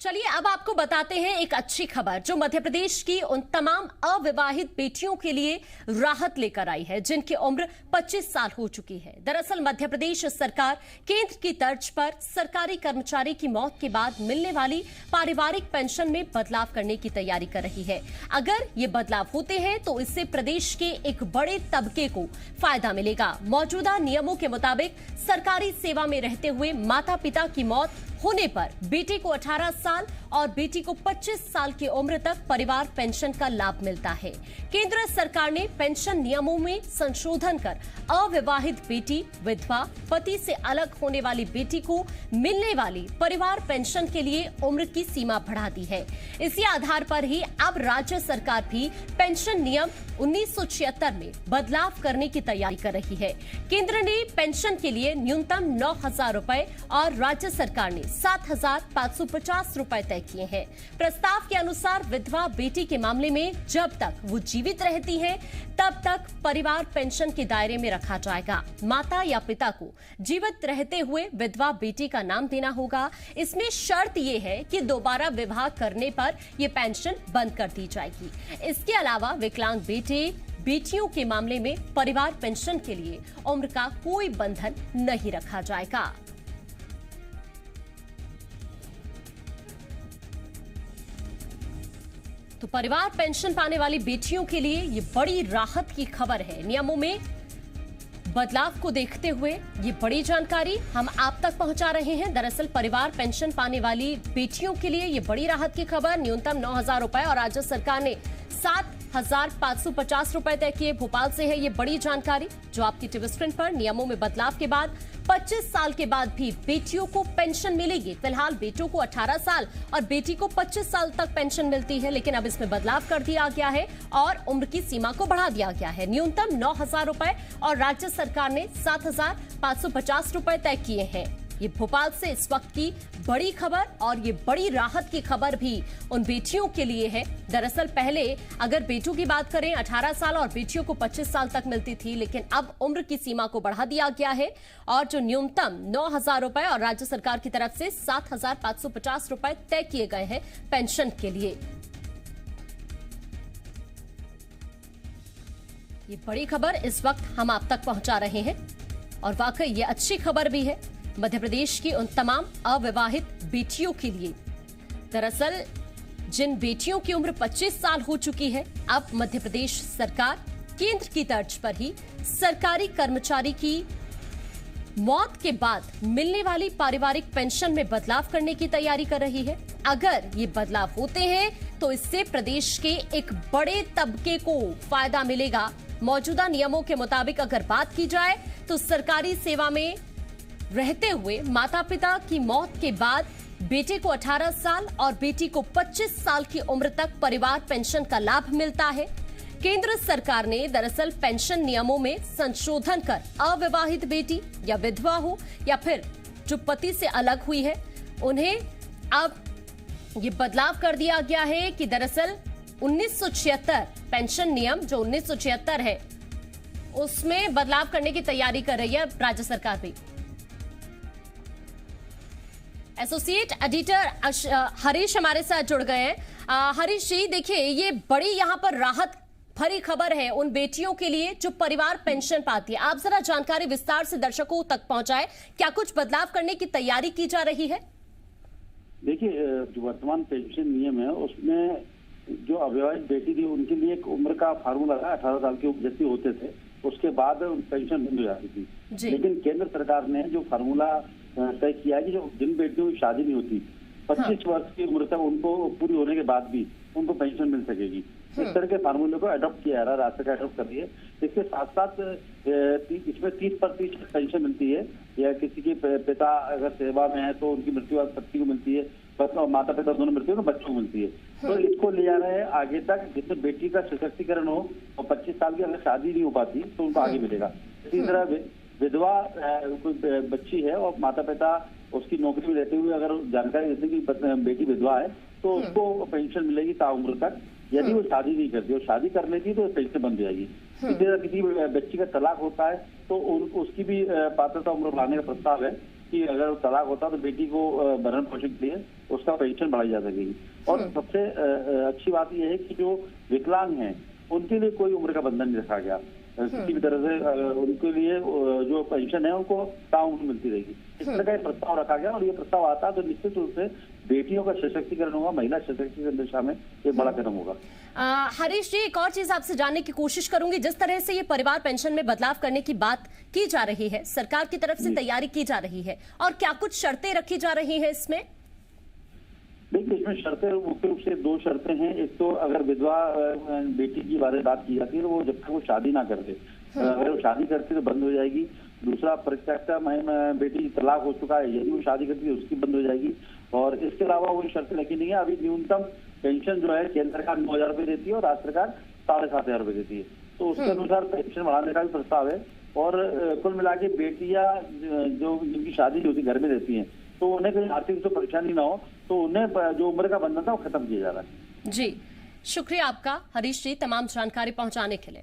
चलिए अब आपको बताते हैं एक अच्छी खबर जो मध्य प्रदेश की उन तमाम अविवाहित बेटियों के लिए राहत लेकर आई है जिनकी उम्र 25 साल हो चुकी है। दरअसल मध्य प्रदेश सरकार केंद्र की तर्ज पर सरकारी कर्मचारी की मौत के बाद मिलने वाली पारिवारिक पेंशन में बदलाव करने की तैयारी कर रही है। अगर ये बदलाव होते हैं तो इससे प्रदेश के एक बड़े तबके को फायदा मिलेगा। मौजूदा नियमों के मुताबिक सरकारी सेवा में रहते हुए माता पिता की मौत होने पर बेटे को 18 साल और बेटी को 25 साल की उम्र तक परिवार पेंशन का लाभ मिलता है। केंद्र सरकार ने पेंशन नियमों में संशोधन कर अविवाहित बेटी, विधवा, पति से अलग होने वाली बेटी को मिलने वाली परिवार पेंशन के लिए उम्र की सीमा बढ़ा दी है। इसी आधार पर ही अब राज्य सरकार भी पेंशन नियम 1976 में बदलाव करने की तैयारी कर रही है। केंद्र ने पेंशन के लिए न्यूनतम 9,000 रुपए और राज्य सरकार ने 7,550 रुपए तय किए हैं। प्रस्ताव के अनुसार विधवा बेटी के मामले में जब तक वो जीवित रहती है तब तक परिवार पेंशन के दायरे में रखा जाएगा। माता या पिता को जीवित रहते हुए विधवा बेटी का नाम देना होगा। इसमें शर्त ये है कि दोबारा विवाह करने पर यह पेंशन बंद कर दी जाएगी। इसके अलावा विकलांग बेटियों के मामले में परिवार पेंशन के लिए उम्र का कोई बंधन नहीं रखा जाएगा। तो परिवार पेंशन पाने वाली बेटियों के लिए ये बड़ी राहत की खबर है। नियमों में बदलाव को देखते हुए ये बड़ी जानकारी हम आप तक पहुंचा रहे हैं। दरअसल परिवार पेंशन पाने वाली बेटियों के लिए ये बड़ी राहत की खबर। न्यूनतम 9,000 रुपए और राज्य सरकार ने 7,550 रुपए तय किए। भोपाल से है ये बड़ी जानकारी जो आपकी टीवी स्क्रीन पर। नियमों में बदलाव के बाद 25 साल के बाद भी बेटियों को पेंशन मिलेगी। फिलहाल बेटों को 18 साल और बेटी को 25 साल तक पेंशन मिलती है, लेकिन अब इसमें बदलाव कर दिया गया है और उम्र की सीमा को बढ़ा दिया गया है। न्यूनतम 9,000 रुपए और राज्य सरकार ने 7,550 रुपए तय किए हैं। ये भोपाल से इस वक्त की बड़ी खबर और ये बड़ी राहत की खबर भी उन बेटियों के लिए है। दरअसल पहले अगर बेटों की बात करें 18 साल और बेटियों को 25 साल तक मिलती थी, लेकिन अब उम्र की सीमा को बढ़ा दिया गया है और जो न्यूनतम 9,000 रुपए और राज्य सरकार की तरफ से 7,550 रुपए तय किए गए हैं पेंशन के लिए। ये बड़ी खबर इस वक्त हम आप तक पहुंचा रहे हैं और वाकई ये अच्छी खबर भी है मध्य प्रदेश की उन तमाम अविवाहित बेटियों के लिए। दरअसल जिन बेटियों की उम्र 25 साल हो चुकी है, अब मध्य प्रदेश सरकार केंद्र की तर्ज पर ही सरकारी कर्मचारी की मौत के बाद मिलने वाली पारिवारिक पेंशन में बदलाव करने की तैयारी कर रही है। अगर ये बदलाव होते हैं तो इससे प्रदेश के एक बड़े तबके को फायदा मिलेगा। मौजूदा नियमों के मुताबिक अगर बात की जाए तो सरकारी सेवा में रहते हुए माता पिता की मौत के बाद बेटे को 18 साल और बेटी को 25 साल की उम्र तक परिवार पेंशन का लाभ मिलता है। केंद्र सरकार ने दरअसल पेंशन नियमों में संशोधन कर अविवाहित बेटी या विधवा हो या फिर जो पति से अलग हुई है उन्हें अब ये बदलाव कर दिया गया है कि दरअसल 1976 पेंशन नियम जो 1976 है उसमें बदलाव करने की तैयारी कर रही है राज्य सरकार भी। एसोसिएट एडिटर हरीश हमारे साथ जुड़ गए हैं। हरीश जी, देखिए ये बड़ी यहाँ पर राहत भरी खबर है उन बेटियों के लिए जो परिवार पेंशन पाती है। आप जरा जानकारी विस्तार से दर्शकों तक पहुंचाएं। क्या कुछ बदलाव करने की तैयारी की जा रही है? देखिए, जो वर्तमान पेंशन नियम है उसमें जो अविवाहित बेटी थी उनके लिए एक उम्र का फार्मूला था। 18 साल की उम्र जैसी होते थे उसके बाद पेंशन बंद हो जाती थी। लेकिन केंद्र सरकार ने जो फार्मूला तय किया कि जो जिन बेटियों की शादी नहीं होती 25 वर्ष की उम्र तक उनको पूरी होने के बाद भी उनको पेंशन मिल सकेगी। इस तरह के फार्मूले को अडॉप्ट किया है, राज्य सरकार अडॉप्ट कर रही है। इसके साथ साथ इसमें 30% पेंशन मिलती है या किसी के पिता अगर सेवा में है तो उनकी मृत्यु बाद पत्नी को मिलती है, माता पिता दोनों मिलती है तो बच्चों को मिलती है। तो इसको ले जा रहे हैं आगे तक जिससे बेटी का सशक्तिकरण हो और 25 साल की अगर शादी नहीं हो पाती तो उनको आगे मिलेगा। इसी तरह विधवा कोई बच्ची है और माता पिता उसकी नौकरी में रहते हुए अगर जानकारी देते कि बेटी विधवा है तो उसको पेंशन मिलेगी ताउम्र तक। यदि वो शादी नहीं करती और शादी कर लेती तो पेंशन बन जाएगी। इसी तरह किसी बच्ची का तलाक होता है तो उसकी भी पात्रता उम्र बढ़ाने का प्रस्ताव है कि अगर तलाक होता तो बेटी को भरण पोषण के लिए उसका पेंशन बढ़ाई जा सकेगी। और सबसे अच्छी बात यह है कि जो विकलांग हैं उनके लिए कोई उम्र का बंधन नहीं रखा गया। किसी भी तरह से उनके लिए जो पेंशन है उनको ताउम्र मिलती रहेगी। इस तरह का एक प्रस्ताव रखा गया और ये प्रस्ताव आता है तो निश्चित रूप से बेटियों का सशक्तिकरण होगा, महिला सशक्तिकरण दिशा में एक बड़ा कदम होगा। हरीश जी, एक और चीज आपसे जानने की कोशिश करूंगी। जिस तरह से ये परिवार पेंशन में बदलाव करने की बात की जा रही है, सरकार की तरफ से तैयारी की जा रही है, और क्या कुछ शर्तें रखी जा रही है इसमें? देखिए, इसमें शर्तें मुख्य रूप से 2 शर्तें हैं। एक तो अगर विधवा बेटी की बात की जाती है तो वो जब तक वो शादी ना करते, अगर वो शादी करती तो बंद हो जाएगी। दूसरा, परित्यक्ता बेटी तलाक हो चुका है, यदि वो शादी करती है उसकी बंद हो जाएगी। और इसके अलावा कोई शर्तें रखी नहीं है। अभी न्यूनतम पेंशन जो है केंद्र सरकार 9,000 रुपये देती है और राज्य सरकार 7,500 रुपये देती है, तो उसके अनुसार पेंशन बढ़ाने का भी प्रस्ताव है। और कुल मिला के बेटियां जो जिनकी शादी जो होती घर में रहती हैं तो उन्हें कोई आर्थिक तो परेशानी ना हो, तो उन्हें जो उम्र का बंधन था वो खत्म किया जा रहा है। जी, शुक्रिया आपका हरीश जी तमाम जानकारी पहुंचाने के लिए।